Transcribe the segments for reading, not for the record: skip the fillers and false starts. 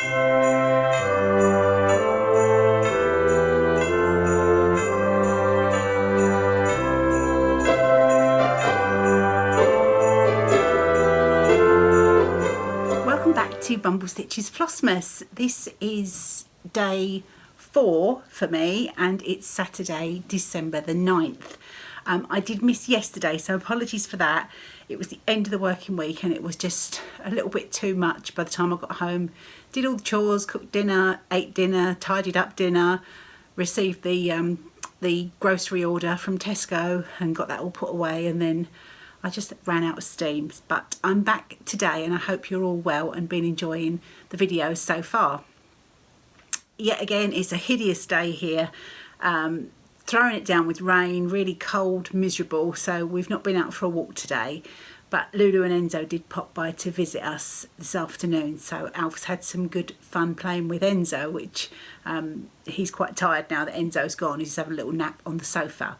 Welcome back to Bumble Stitches Flossmas. This is day 4 for me and it's Saturday, December the 9th. I did miss yesterday, so apologies for that. It was the end of the working week and it was just a little bit too much by the time I got home. Did all the chores, cooked dinner, ate dinner, tidied up dinner, received the grocery order from Tesco and got that all put away, and then I just ran out of steam. But I'm back today and I hope you're all well and been enjoying the videos so far. Yet again, it's a hideous day here. Throwing it down with rain, really cold, miserable, so we've not been out for a walk today. But Lulu and Enzo did pop by to visit us this afternoon, so Alf's had some good fun playing with Enzo, which he's quite tired now that Enzo's gone. He's having a little nap on the sofa,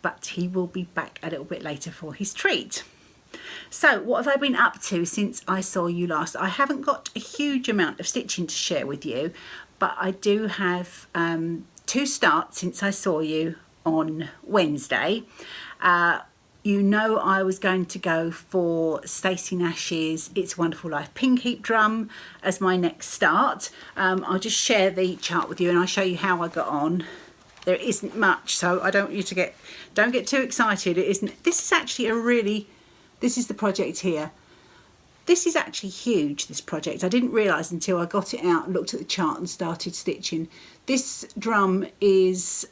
but he will be back a little bit later for his treat. So what have I been up to since I saw you last? I haven't got a huge amount of stitching to share with you, but I do have 2 starts since I saw you on Wednesday. You know I was going to go for Stacey Nash's It's a Wonderful Life pin keep drum as my next start. I'll just share the chart with you and I'll show you how I got on. There isn't much, so I don't want you to don't get too excited. It isn't. This is actually this is the project here. This is actually huge, this project. I didn't realise until I got it out and looked at the chart and started stitching. This drum is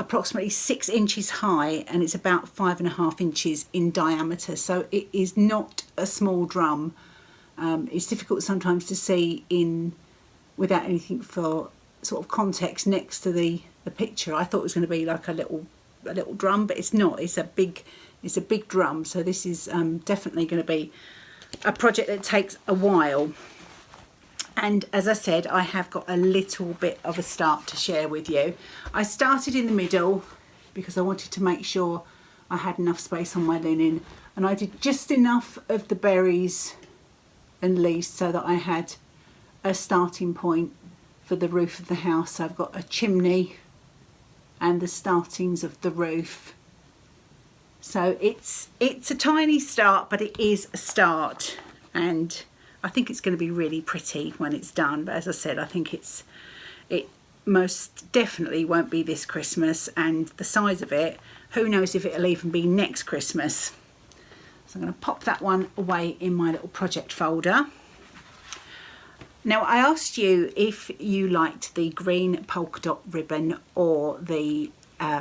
approximately 6 inches high and it's about 5.5 inches in diameter. So it is not a small drum. It's difficult sometimes to see without anything for sort of context next to the picture. I thought it was going to be like a little drum, but it's not. It's a big drum. So this is definitely going to be a project that takes a while. And as I said, I have got a little bit of a start to share with you. I started in the middle because I wanted to make sure I had enough space on my linen, and I did just enough of the berries and leaves so that I had a starting point for the roof of the house. So I've got a chimney and the startings of the roof. So it's a tiny start, but it is a start, and I think it's going to be really pretty when it's done. But as I said, I think it most definitely won't be this Christmas, and the size of it, who knows if it'll even be next Christmas. So I'm going to pop that one away in my little project folder. Now, I asked you if you liked the green polka dot ribbon or the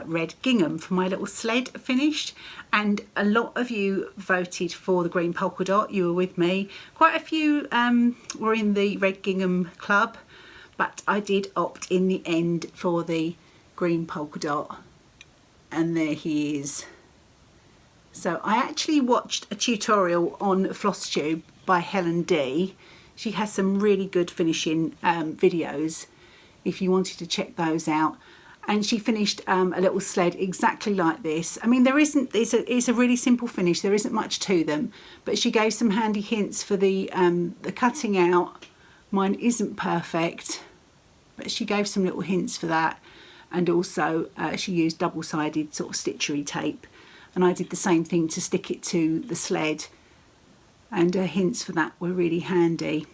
red gingham for my little sled finished, and a lot of you voted for the green polka dot. You were with me. Quite a few were in the red gingham club, but I did opt in the end for the green polka dot, and there he is. So I actually watched a tutorial on FlossTube by Helen D. She has some really good finishing videos if you wanted to check those out. And she finished a little sled exactly like this. I mean, it's a really simple finish. There isn't much to them, but she gave some handy hints for the cutting out. Mine isn't perfect, but she gave some little hints for that. And also she used double-sided sort of stitchery tape. And I did the same thing to stick it to the sled. And her hints for that were really handy.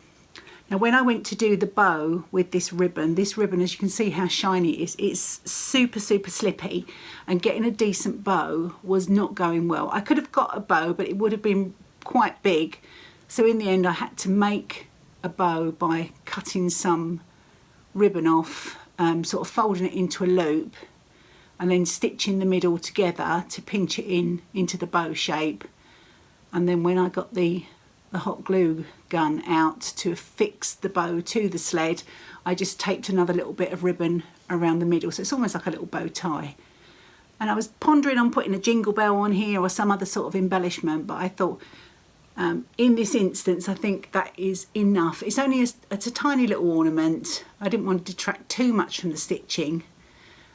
Now, when I went to do the bow with this ribbon, as you can see how shiny it is, it's super, super slippy, and getting a decent bow was not going well. I could have got a bow, but it would have been quite big. So in the end, I had to make a bow by cutting some ribbon off, sort of folding it into a loop, and then stitching the middle together to pinch it into the bow shape. And then when I got the hot glue gun out to fix the bow to the sled, I just taped another little bit of ribbon around the middle, so it's almost like a little bow tie. And I was pondering on putting a jingle bell on here or some other sort of embellishment, but I thought in this instance I think that is enough. It's only it's a tiny little ornament. I didn't want to detract too much from the stitching.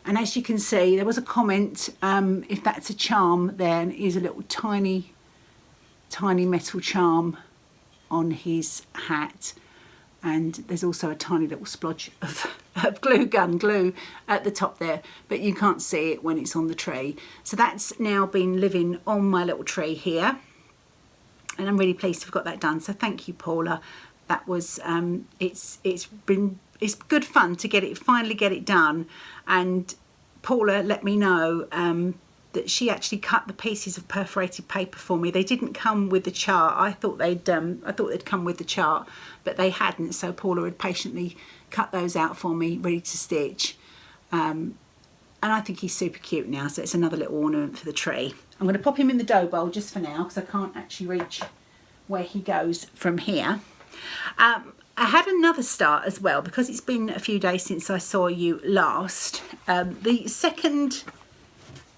And as you can see, there was a comment, if that's a charm, then is a little tiny metal charm on his hat. and there's also a tiny little splodge of glue at the top there, but you can't see it when it's on the tree. So that's now been living on my little tree here, and I'm really pleased to have got that done. So thank you, Paula. That was it's good fun to finally get it done. And Paula let me know that she actually cut the pieces of perforated paper for me. They didn't come with the chart. I thought they'd come with the chart, but they hadn't. So Paula had patiently cut those out for me, ready to stitch. And I think he's super cute now. So it's another little ornament for the tree. I'm going to pop him in the dough bowl just for now, because I can't actually reach where he goes from here. I had another start as well, because it's been a few days since I saw you last. The second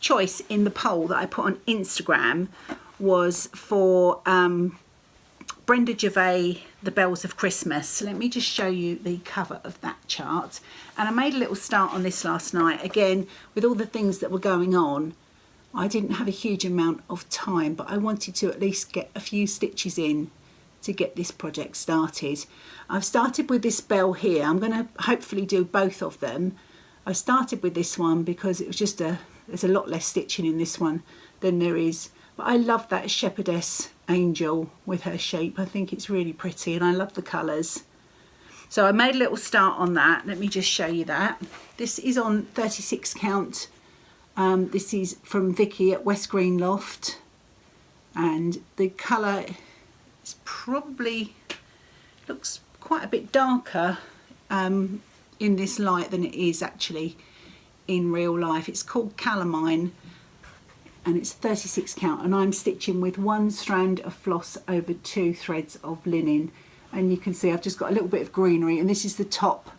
choice in the poll that I put on Instagram was for Brenda Gervais, The Bells of Christmas. Let me just show you the cover of that chart. And I made a little start on this last night. Again, with all the things that were going on, I didn't have a huge amount of time, but I wanted to at least get a few stitches in to get this project started. I've started with this bell here. I'm going to hopefully do both of them. I started with this one because it was just there's a lot less stitching in this one than there is. But I love that shepherdess angel with her sheep. I think it's really pretty, and I love the colours. So I made a little start on that. Let me just show you that. This is on 36 count. This is from Vicky at West Green Loft. And the colour is probably, looks quite a bit darker in this light than it is actually in real life. It's called Calamine, and it's 36 count, and I'm stitching with one strand of floss over 2 threads of linen. And you can see I've just got a little bit of greenery, and this is the top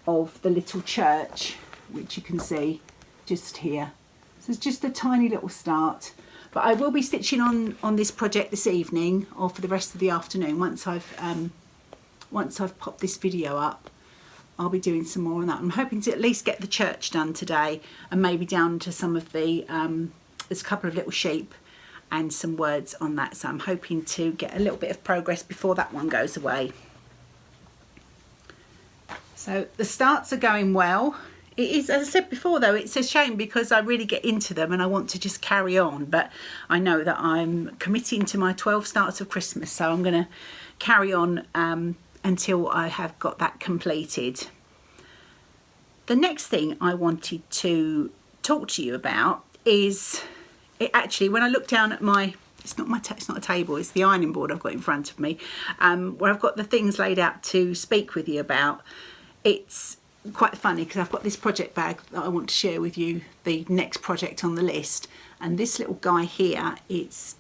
of the little church, which you can see just here. So it's just a tiny little start, but I will be stitching on this project this evening, or for the rest of the afternoon. Once I've popped this video up, I'll be doing some more on that. I'm hoping to at least get the church done today, and maybe down to some of the there's a couple of little sheep and some words on that. So I'm hoping to get a little bit of progress before that one goes away. So the starts are going well. It is, as I said before though, it's a shame because I really get into them and I want to just carry on, but I know that I'm committing to my 12 starts of Christmas, so I'm going to carry on until I have got that completed. The next thing I wanted to talk to you about is, actually when I look down at my, it's not a table, it's the ironing board I've got in front of me, where I've got the things laid out to speak with you about. It's quite funny because I've got this project bag that I want to share with you, the next project on the list, and this little guy here, it's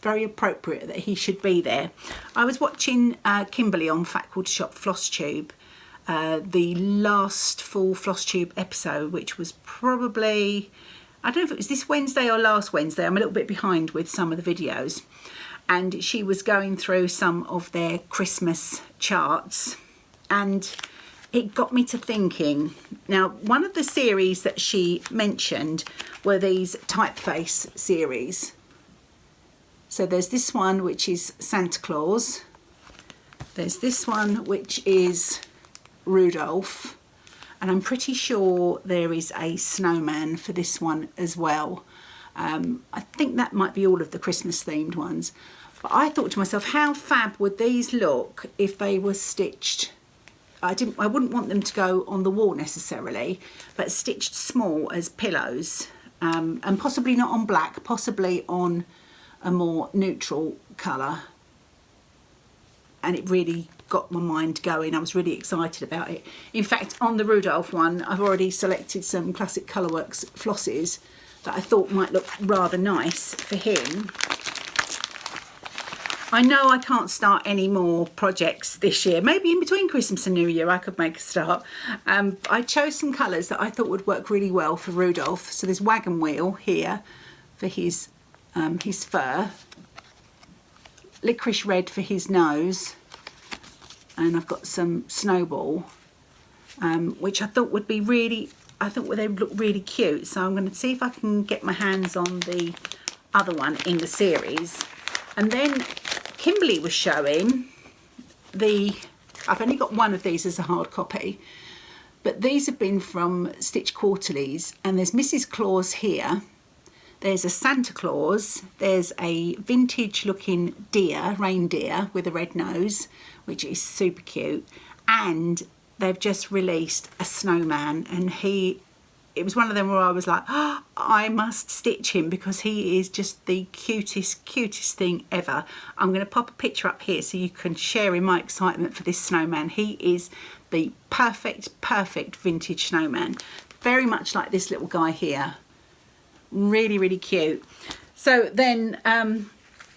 very appropriate that he should be there. I was watching Kimberly on Fat Quarter Shop Floss Tube, the last full Floss Tube episode, which was probably, I don't know if it was this Wednesday or last Wednesday. I'm a little bit behind with some of the videos, and she was going through some of their Christmas charts, and it got me to thinking. Now, one of the series that she mentioned were these typeface series. So there's this one, which is Santa Claus. There's this one, which is Rudolph. And I'm pretty sure there is a snowman for this one as well. I think that might be all of the Christmas themed ones. But I thought to myself, how fab would these look if they were stitched? I wouldn't want them to go on the wall necessarily, but stitched small as pillows, and possibly not on black, possibly on a more neutral colour. And it really got my mind going. I was really excited about it. In fact, on the Rudolph one, I've already selected some Classic Colourworks flosses that I thought might look rather nice for him. I know I can't start any more projects this year. Maybe in between Christmas and New Year I could make a start. I chose some colours that I thought would work really well for Rudolph. So there's Wagon Wheel here for his fur, Licorice Red for his nose, and I've got some Snowball, which I thought would be really, they would look really cute. So I'm going to see if I can get my hands on the other one in the series. And then Kimberly was showing the I've only got one of these as a hard copy, but these have been from Stitch Quarterlies, and there's Mrs. Claus here. There's a Santa Claus, there's a vintage looking deer, reindeer with a red nose, which is super cute, and they've just released a snowman, and it was one of them where I was like, oh, I must stitch him because he is just the cutest thing ever. I'm going to pop a picture up here so you can share in my excitement for this snowman. He is the perfect vintage snowman, very much like this little guy here. Really cute. So then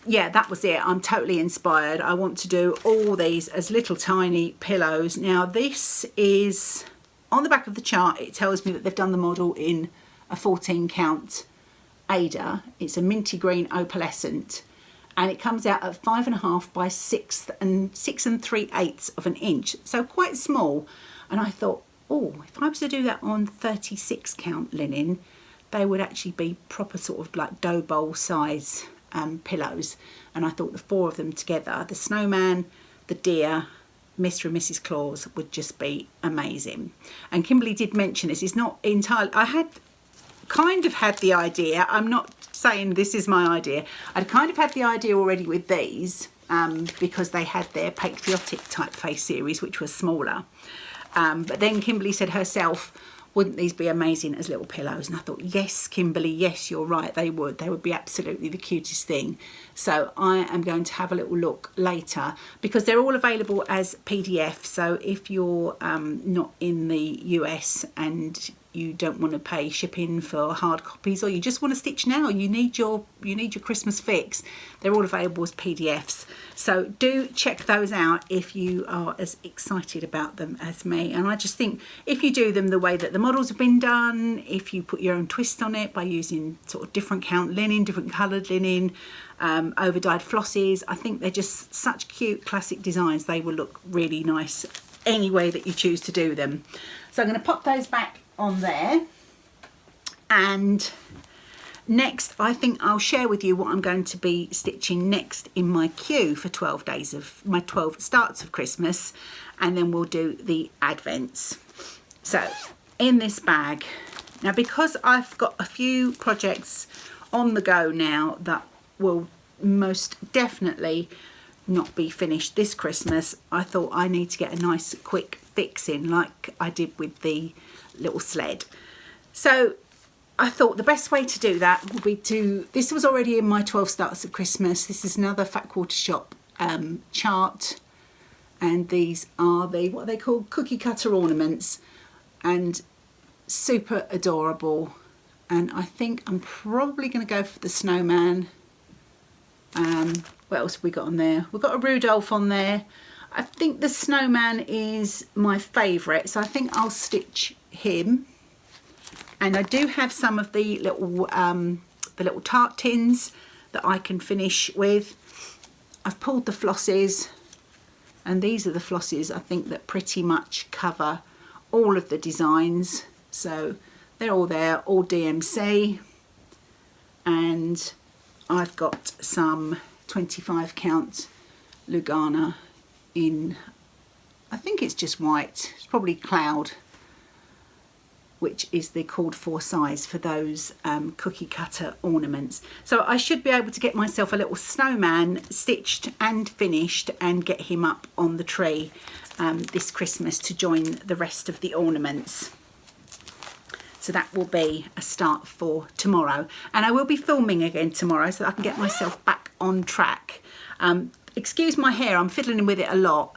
yeah, that was it. I'm totally inspired. I want to do all these as little tiny pillows. Now this is on the back of the chart. It tells me that they've done the model in a 14 count Ada. It's a minty green opalescent, and it comes out at 5.5 by 6 3/8 of an inch, so quite small. And I thought, oh, if I was to do that on 36 count linen, they would actually be proper sort of like dough bowl size pillows. And I thought the 4 of them together, the snowman, the deer, Mr. and Mrs. Claus, would just be amazing. And Kimberly did mention this. It's not entirely, I had kind of had the idea, I'm not saying this is my idea, I'd kind of had the idea already with these because they had their patriotic typeface series, which was smaller. But then Kimberly said herself, wouldn't these be amazing as little pillows? And I thought, yes, Kimberly, yes, you're right, they would be absolutely the cutest thing. So I am going to have a little look later, because they're all available as PDF. So if you're not in the US and you don't want to pay shipping for hard copies, or you just want to stitch now, you need your Christmas fix, they're all available as PDFs. So do check those out if you are as excited about them as me. And I just think if you do them the way that the models have been done, if you put your own twist on it by using sort of different count linen, different coloured linen, over dyed flosses, I think they're just such cute classic designs. They will look really nice any way that you choose to do them. So I'm going to pop those back on there, and next I think I'll share with you what I'm going to be stitching next in my queue for 12 days of my 12 starts of Christmas, and then we'll do the advents. So in this bag now, because I've got a few projects on the go now that will most definitely not be finished this Christmas, I thought I need to get a nice quick fix in, like I did with the little sled. So I thought the best way to do that would be to, this was already in my 12 starts of Christmas. This is another Fat Quarter Shop chart, and these are the, what they call cookie cutter ornaments, and super adorable. And I think I'm probably going to go for the snowman. What else have we got on there? We've got a Rudolph on there. I think the snowman is my favourite, so I think I'll stitch him. And I do have some of the little tart tins that I can finish with. I've pulled the flosses, and these are the flosses I think that pretty much cover all of the designs. So they're all there, all DMC. And I've got some 25 count Lugana in, I think it's just white, it's probably cloud, which is the called for size for those cookie cutter ornaments. So I should be able to get myself a little snowman stitched and finished and get him up on the tree this Christmas to join the rest of the ornaments. So that will be a start for tomorrow. And I will be filming again tomorrow so that I can get myself back on track. Excuse my hair, I'm fiddling with it a lot.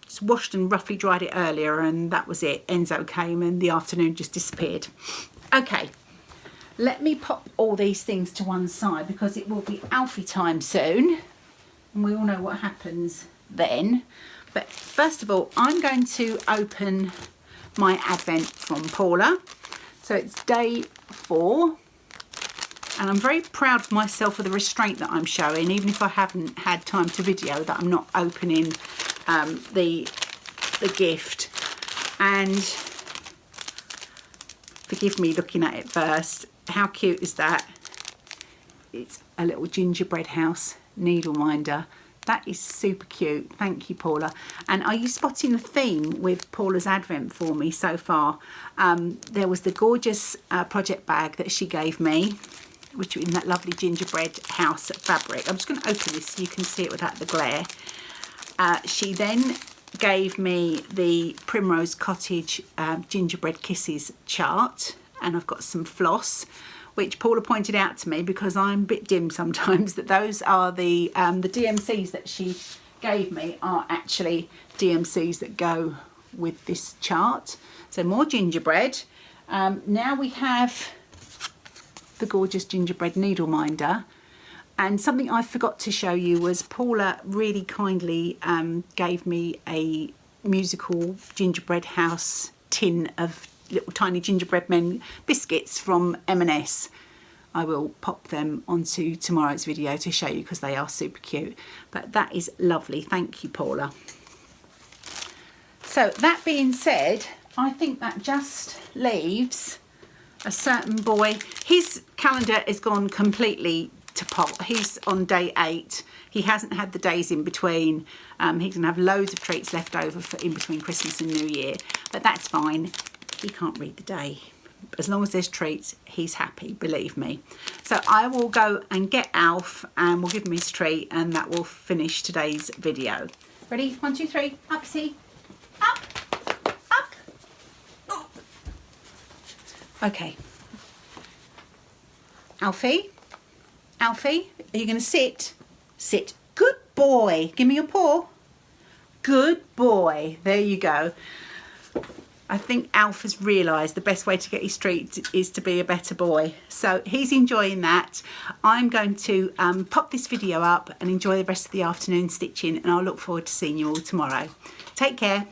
Just washed and roughly dried it earlier, and that was it. Enzo came and the afternoon just disappeared. Okay, let me pop all these things to one side because it will be Alfie time soon, and we all know what happens then. But first of all, I'm going to open my advent from Paula. So it's day 4, and I'm very proud of myself for the restraint that I'm showing, even if I haven't had time to video, that I'm not opening the gift. And forgive me looking at it first, how cute is that? It's a little gingerbread house needle minder, That is super cute. Thank you, Paula. And are you spotting the theme with Paula's advent for me so far? There was the gorgeous project bag that she gave me, which in that lovely gingerbread house fabric. I'm just going to open this so you can see it without the glare. She then gave me the Primrose Cottage gingerbread kisses chart, and I've got some floss, which Paula pointed out to me because I'm a bit dim sometimes, that those are the DMCs that she gave me are actually DMCs that go with this chart. So more gingerbread. Now we have the gorgeous gingerbread needle minder. And something I forgot to show you was Paula really kindly gave me a musical gingerbread house tin of little tiny gingerbread men biscuits from M&S. I will pop them onto tomorrow's video to show you because they are super cute. But that is lovely. Thank you, Paula. So that being said, I think that just leaves a certain boy. His calendar has gone completely to pot. He's on day 8. He hasn't had the days in between. He's gonna have loads of treats left over for in between Christmas and New Year, but that's fine. He can't read the day. As long as there's treats, he's happy, believe me. So I will go and get Alf and we'll give him his treat, and that will finish today's video. Ready? 1, 2, 3. Up, see? Up, up. Oh. Okay. Alfie? Alfie, are you going to sit? Sit. Good boy. Give me your paw. Good boy. There you go. I think Alf has realised the best way to get his treat is to be a better boy. So he's enjoying that. I'm going to pop this video up and enjoy the rest of the afternoon stitching, and I'll look forward to seeing you all tomorrow. Take care.